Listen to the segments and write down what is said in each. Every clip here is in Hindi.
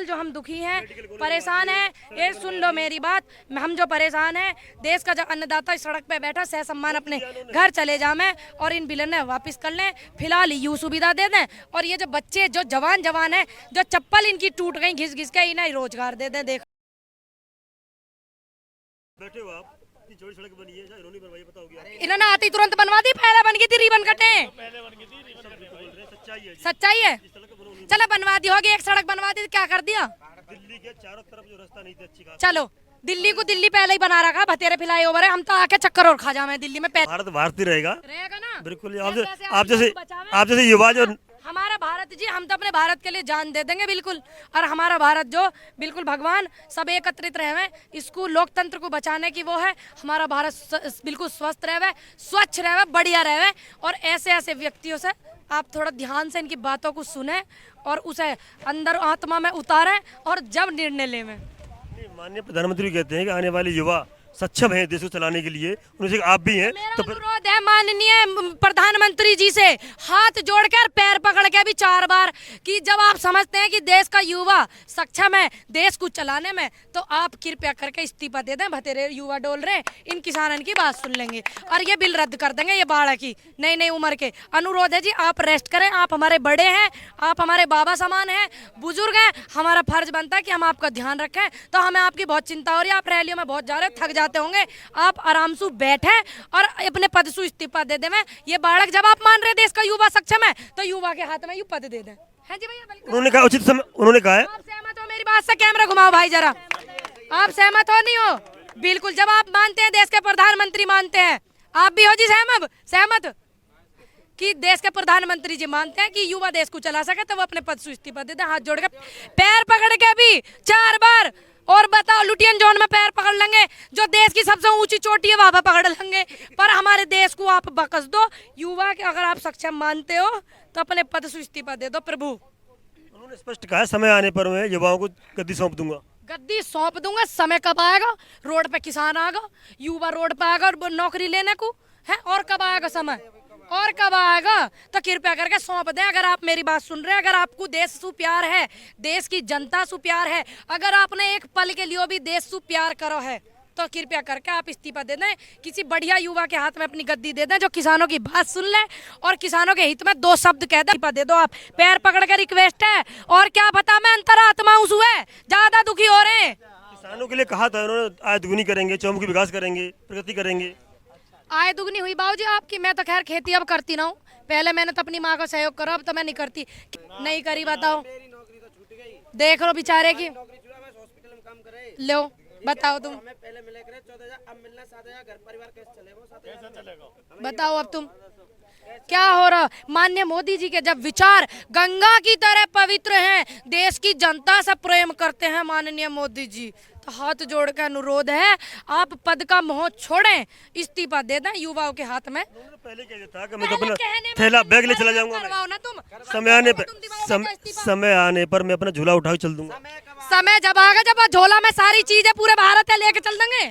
फिलहाल जो हम दुखी हैं, परेशान हैं, ये सुन लो मेरी बात, हम जो परेशान हैं, देश का जो अन्नदाता इस सड़क पे बैठा सह सम्मान अपने घर चले जाए और इन बिलन ने वापस कर लें, फिलहाल यू सुविधा दे दें। और ये जो बच्चे जो जवान हैं, जो चप्पल इनकी टूट गई घिस घिस के, इन्हें रोजगार दे दें। देख बैठे हो आप, इतनी चौड़ी सड़क बनी है, इन्होंने बनवाई, बताओगे? इन्होंने आती तुरंत बनवा दी, पहले बन गई थी रिबन कटे। सच्चाई है, सच्चाई है, चलो बनवा दी होगी, एक सड़क बनवा दी, क्या कर दिया? दिल्ली के चारों तरफ जो रास्ता नहीं थी अच्छी खासी। चलो दिल्ली को दिल्ली पहले ही बना रखा, भतेरे फिलाई ओवर है, हम तो आके चक्कर और खा जाए दिल्ली में। भारत भारत ही रहेगा ना, बिल्कुल। जैसे आप जैसे युवा जो हमारा भारत जी, हम तो अपने भारत के लिए जान दे देंगे बिल्कुल। और हमारा भारत जो बिल्कुल भगवान सब एकत्रित रहे, इसको लोकतंत्र को बचाने की वो है। हमारा भारत बिल्कुल स्वस्थ रहे, स्वच्छ रहे, बढ़िया रहे। और ऐसे ऐसे व्यक्तियों से आप थोड़ा ध्यान से इनकी बातों को सुने और उसे अंदर आत्मा में उतारें और जब निर्णय लें। माननीय प्रधानमंत्री कहते हैं कि आने वाले युवा सक्षम है देश को चलाने के लिए, उनसे आप भी हैं। तो अनुरोध है माननीय प्रधानमंत्री जी से, हाथ जोड़कर पैर पकड़ के भी 4 बार, कि जब आप समझते हैं कि देश का युवा सक्षम है देश को चलाने में, तो आप कृपया करके इस्तीफा दे दें। भतेरे युवा डोल रहे, इन किसानों की बात सुन लेंगे और ये बिल रद्द कर देंगे। ये बाढ़ की नई उम्र के अनुरोध है जी, आप रेस्ट करें। आप हमारे बड़े हैं, आप हमारे बाबा समान हैं, बुजुर्ग हैं, हमारा फर्ज बनता है कि हम आपका ध्यान रखें। तो हमें आपकी बहुत चिंता हो रही है, आप रैलियों में बहुत जा रहे हो, थक जाते होंगे, आप आराम से बैठे और अपने पद से इस्तीफा दे दें। ये बालक जब आप मान रहे देश का युवा सक्षम है, तो युवा के हाथ में यू पद दे दें। है जी भैया, उन्होंने कहा उचित समय, उन्होंने कहा है। आप सहमत हो मेरी बात से? कैमरा घुमाओ भाई जरा, आप सहमत हो नहीं हो? बिल्कुल, जब आप मानते हैं, देश के प्रधानमंत्री मानते हैं, आप भी हो जी सहमत कि देश के प्रधानमंत्री जी मानते हैं कि युवा देश को चला सके, तो वो अपने पद से इस्तीफा दे दें, हाथ जोड़ के पैर पकड़ के भी 4 बार। और बताओ, लुटियन जोन में पैर पकड़ लेंगे, जो देश की सबसे ऊंची चोटी है वहां पर पकड़ लेंगे, पर हमारे देश को आप बकस दो। युवा के अगर आप सक्षम मानते हो तो अपने पद से इस्तीफा दे दो प्रभु। उन्होंने स्पष्ट कहा, समय आने पर मैं युवाओं को गद्दी सौंप दूंगा। गद्दी सौंप दूंगा, समय कब आएगा? रोड पे किसान आएगा, युवा रोड पे आएगा और नौकरी लेने को है, और कब आएगा समय? और कब आएगा? तो कृपया करके सौंप दें। अगर आप मेरी बात सुन रहे हैं, अगर आपको देश से प्यार है, देश की जनता से प्यार है, अगर आपने एक पल के लिए भी देश से प्यार करो है, तो कृपया करके आप इस्तीफा दे दें। किसी बढ़िया युवा के हाथ में अपनी गद्दी दे दें, जो किसानों की बात सुन ले और किसानों के हित में 2 शब्द कह दे। दे दो, आप पैर पकड़ कर रिक्वेस्ट है। और क्या पता, मैं अंतरात्मा उस हुए ज्यादा दुखी हो रहे हैं। किसानों के लिए कहा था उन्होंने, आय दुगनी करेंगे, चौमुखी विकास करेंगे, प्रगति करेंगे। आय दुगनी हुई बाबूजी आपकी? मैं तो खैर खेती अब करती ना हूँ, पहले मैंने तो अपनी माँ को सहयोग करा, अब तो मैं नहीं करती। नहीं करी, बताओ, देख लो बेचारे की। लो बताओ तुम, पहले मिले करे 14,000, अब मिलना 7,000, घर परिवार कैसे चलेगा? बताओ अब तुम क्या हो रहा? माननीय मोदी जी के जब विचार गंगा की तरह पवित्र हैं, देश की जनता से प्रेम करते हैं माननीय मोदी जी, तो हाथ जोड़ के अनुरोध है, आप पद का मोह छोड़ें, इस्तीफा दे दें युवाओं के हाथ में। पहले कह था कि मैं तो अपना थैला बैग ले चला जाऊंगा, समय आने पर मैं अपना झूला उठा के चल दूंगा। समय जब आएगा, जब झोला में सारी चीजें पूरे भारत है लेके चल देंगे,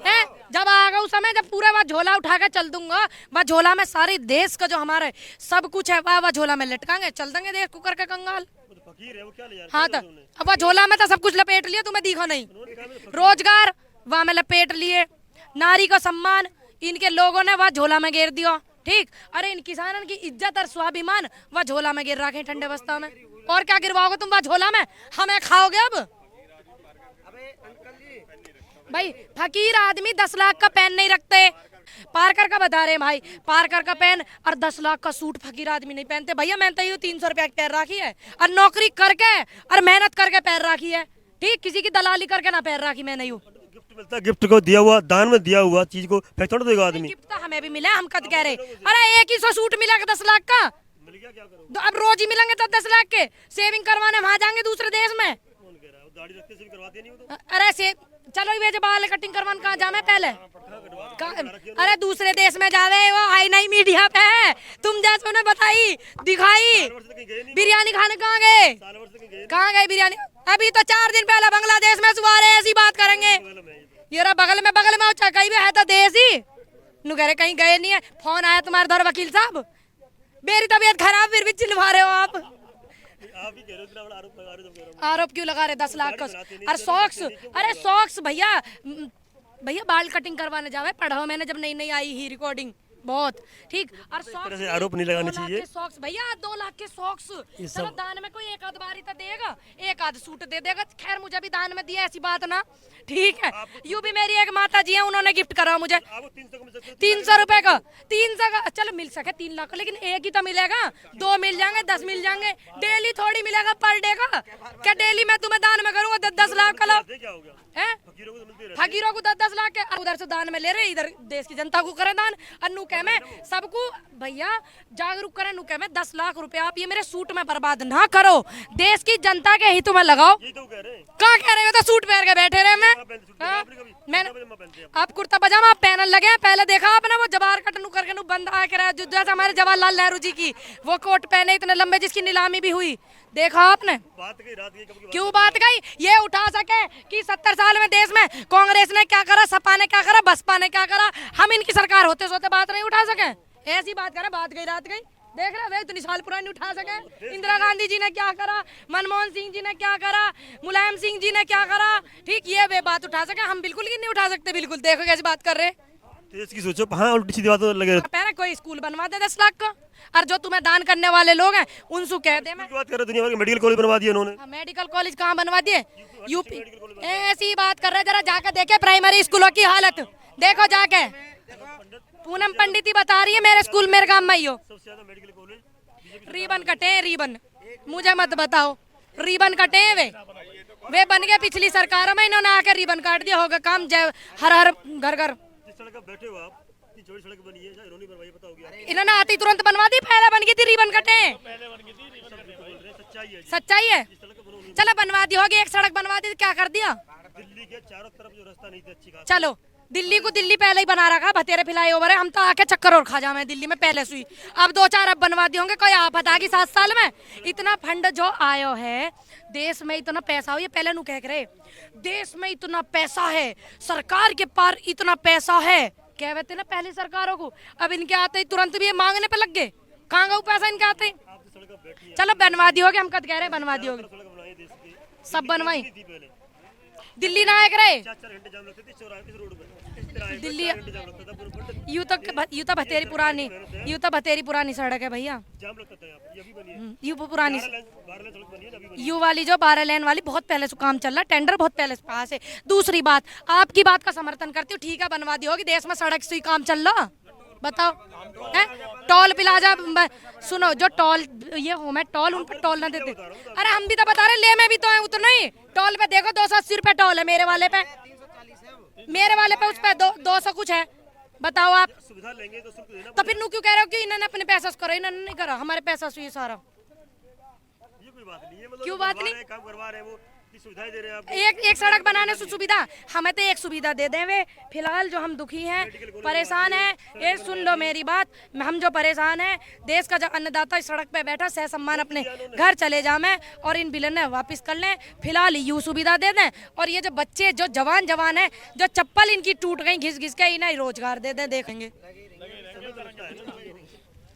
है जब आएगा उस समय, जब पूरा वह झोला उठा के चल दूंगा, वह झोला में सारे देश का जो हमारे सब कुछ है वह झोला में लटकाएंगे, चल देंगे देश को करके कंगाल। हाँ तो अब वह झोला में तो सब कुछ लपेट लिया, तुम्हें दिखा नहीं? रोजगार वहाँ में लपेट लिए, नारी का सम्मान इनके लोगों ने वह झोला में घेर दिया, ठीक। अरे इन किसानों की इज्जत और स्वाभिमान वह झोला में गिर रखे ठंडे बस्ता में। और क्या गिरवाओगे तुम वह झोला में? हमें खाओगे अब? भाई फकीर आदमी 10 लाख का पेन नहीं रखते, पार्कर का बता रहे भाई, पार्कर का पेन और 10 लाख का सूट फकीर आदमी नहीं पहनते भैया। मैंने तो ये 300 रुपया की पैर राखी है और नौकरी करके और मेहनत करके पैर राखी है, ठीक। किसी की दलाली करके ना पैर राखी मैं नहीं हूँ। गिफ्ट मिलता है, गिफ्ट को दिया हुआ, दान में दिया हुआ चीज को फेंक थोड़ा देगा आदमी। गिफ्ट तो हमें भी मिला, हम कद कह रहे, अरे एक ही सौ सूट मिला 10 लाख का, अब रोज ही मिलेंगे तो 10 लाख के सेविंग करवाने वहां जाएंगे दूसरे देश में। अरे से चलो ये जो बाल कटिंग करवाने कहाँ जामे पहले, अरे दूसरे देश में जावे, वो आई नहीं मीडिया पे है, तुम जैसे उन्हें बताई दिखाई। बिरयानी खाने कहाँ गए? कहाँ गए बिरयानी? अभी तो 4 दिन पहले बांग्लादेश में सुबह रहे, ऐसी बात करेंगे। ये रहा बगल में कहीं भी है तो देश ही नु कह रहे, कहीं गए नहीं है। फोन आया तुम्हारे धर वकील साहब, मेरी तबीयत खराब, फिर भी चिल्ला रहे हो आप, आप ही कह रहे हो इतना बड़ा आरोप लगा रहे हो, जब कह रहा हूँ। आरोप क्यों लगा रहे 10 लाख का? बनाते नहीं, अरे सॉक्स, अरे सॉक्स भैया, भैया बाल कटिंग करवाने जावे पढ़ो मैंने जब नई नई आई ही रिकॉर्डिंग बहुत ठीक। और तरह से आरोप नहीं लगाने चाहिए। सॉक्स भैया 2 लाख के सॉक्स, चलो दान में कोई एक आध बारी तो देगा, एक आध सूट दे देगा, खैर मुझे भी दान में दिया, ऐसी बात ना, ठीक है। यूं भी मेरी एक माता जी है, उन्होंने गिफ्ट करा मुझे आपको 300 का मिल सकता है। 300 रुपए का, 300 का चलो मिल सके 3 लाख का, लेकिन एक ही तो मिलेगा, 2 मिल जाएंगे, 10 मिल जाएंगे, डेली थोड़ी मिलेगा पर डे का। क्या डेली मैं तुम्हें दान में करूंगा 10-10 लाख का लाभ क्या हो गया? है? फकीरों को तो मिलते रहते हैं। फकीरों को 10-10 लाख के उधर से दान में ले रहे, इधर देश की जनता को करे दान। अन्नू कह मैं सबको भैया जागरूक करें, नु कह मैं 10 लाख रुपए आप ये मेरे सूट में बर्बाद ना करो, देश की जनता के हितों में लगाओ। यही तो कह रहे हैं। कहाँ कह रहे हो? तो सूट पहन के बैठे रहे मैं, हाँ? मैंने आप कुर्ता पजामा पहनन लगे हैं, पहले देखा आपने वो जवाहर कटनू करके नु बंद आ के रहा, जो जैसे हमारे जवाहरलाल नेहरू जी की वो कोट पहने इतने लंबे, जिसकी नीलामी भी हुई, देखा आपने? बात कही रात की, कब की क्यों बात गई? ये उठा सके कि 70 साल में देश में कांग्रेस ने क्या करा, सपा ने क्या करा, बसपा ने क्या करा, हम इनकी सरकार होते सोते बात नहीं उठा सके, ऐसी बात करें, बात गई रात गई, देख रहे वे इतनी साल पुरानी उठा सके। इंदिरा गांधी जी ने क्या करा, मनमोहन सिंह जी ने क्या करा, मुलायम सिंह जी ने क्या करा, ठीक, ये वे बात उठा सके, हम बिल्कुल ही नहीं उठा सकते, बिल्कुल। देखो कैसी बात कर रहे, देश की सोचो, हाँ उल्टी सीधी बात तो लगे रहते पहले कोई स्कूल बनवा दे 10 लाख का, और जो तुम्हें दान करने वाले लोग हैं उनसे कह दे मैं हैं। बात कर रहे हैं, दुनिया भर के मेडिकल कॉलेज बनवा दिए उन्होंने। मेडिकल कॉलेज कहाँ बनवा दिए? यूपी, ऐसी बात कर रहे, जरा जाकर देखे प्राइमरी स्कूलों की हालत, देखो जाके। पूनम पंडित ही बता रही है मेरे स्कूल मेरे गांव में ही हो, सबसे ज्यादा मेडिकल कॉलेज रिबन कटे हैं, रिबन, मुझे मत बताओ, रिबन कटे हैं वे बन गए पिछली सरकारों में, इन्होंने आकर रिबन काट दिया, होगा काम जय हर हर घर घर। जिस सड़क पर बैठे हो आप, इतनी चौड़ी सड़क बनी है, इन्होंने बनवाई, बताओ क्या? इन्होंने आती तुरंत बनवा दी, पहले बन गई थी, रिबन कटे हैं, सच्चाई है। सच्चाई है। चलो बनवा दी होगी, एक सड़क बनवा दी, क्या कर दिया? दिल्ली के चारों तरफ जो रास्ता नहीं थी अच्छी खासी, चलो दिल्ली को दिल्ली पहले ही बना रखा, भतेरे फ्लाई ओवर है, हम तो आके चक्कर और खा जाए दिल्ली में पहले से ही, अब 2-4 अब बनवा दी होंगे, कोई आफत आ गई 7 साल में। इतना फंड जो आयो है देश में, इतना पैसा हो, ये पहले नु कह रहे देश में इतना पैसा है, सरकार के पार इतना पैसा है, कह कहते ना पहली सरकारों को, अब इनके आते ही तुरंत भी ये मांगने पे लग गए, कहाँ गए पैसा इनके आते ही। चलो बनवा दी होगी, हम कद कह रहे बनवा दी होगी, सड़क बनाई देश की, सब बनवाई, थी पहले दिल्ली ना आए रहे 4-4 घंटे जाम लगते थे इस चौराहे पे, इस रोड पे, इस तरह आए, दिल्ली 4 घंटे जाम लगता था पूरा, यूं तो भतेरी पुरानी सड़क है भैया, जाम लगता था यहाँ पे, ये अभी बनी है। यू पुरानी 12 लेन सड़क बनी है ना, अभी बनी यू वाली जो 12 लेन वाली बहुत पहले से काम चल रहा है, टेंडर बहुत पहले से पास है। दूसरी बात, आपकी बात का समर्थन करती हूँ, ठीक है बनवा दी होगी, देश में सड़क से ही काम चल रहा, बताओ है? टोल प्लाजा सुनो, जो टोल ये हो मैं टोल उन पर टोल ना देते, अरे हम भी तो बता रहे ले में भी तो है उतना ही, टोल पे देखो 280 रुपए टोल है, मेरे वाले पे उस पे 200 कुछ है, बताओ आप। सुविधा लेंगे तो शुल्क देना तो फिर नू क्यों कह रहे हो कि इन्होंने अपने पैसा से करो, इन्होंने नहीं करा, हमारे पैसा से ये सारा, पड़ेगा। ये कोई बात नहीं है, मतलब क्यों बात बनवा नहीं? रहे हैं, काम करवा रहे हैं, वो की सुविधाएं दे रहे हैं आप। एक सड़क बनाने से सुविधा, हमें तो एक सुविधा दे दें वे, फिलहाल जो हम दुखी हैं, परेशान हैं, ये सुन लो मेरी बात, हम जो परेशान हैं, देश का जो अन्नदाता इस सड़क पे बैठा सह सम्मान अपने घर चले जाए और इन बिलन वापस कर लें, फिलहाल यूँ सुविधा दे दें, और ये जो बच्चे जो जवान हैं, जो चप्पल इनकी टूट गई घिस घिस के, इन्हें रोजगार दे दें, देखेंगे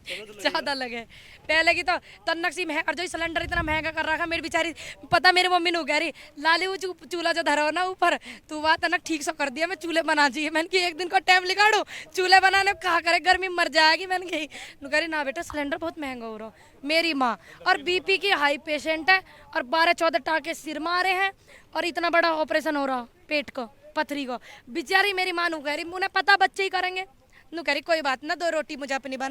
ज्यादा लगे। पहले की तो तन्नक सी और जो सिलेंडर इतना महंगा कर रखा, मेरी बेचारी पता मेरी मम्मी ने कह रही लाली वो चूल्हा जो धरा हो ना ऊपर, तू वहाँ तनक ठीक से कर दिया, मैं चूल्हे बना चाहिए, मैंने कि एक दिन को टाइम निकालो चूल्हे बनाने, कहा करे गर्मी मर जाएगी, मैंने कही कह रही ना बेटा सिलेंडर बहुत महंगा हो रहा। मेरी माँ और बीपी की हाई पेशेंट है, और 12-14 टाँके सिर में आ रहे हैं, और इतना बड़ा ऑपरेशन हो रहा पेट को, पथरी को, बेचारी मेरी माँ नु कह रही, मुझे पता बच्चे ही करेंगे, नु कह रही कोई बात ना, 2 रोटी मुझे अपनी बना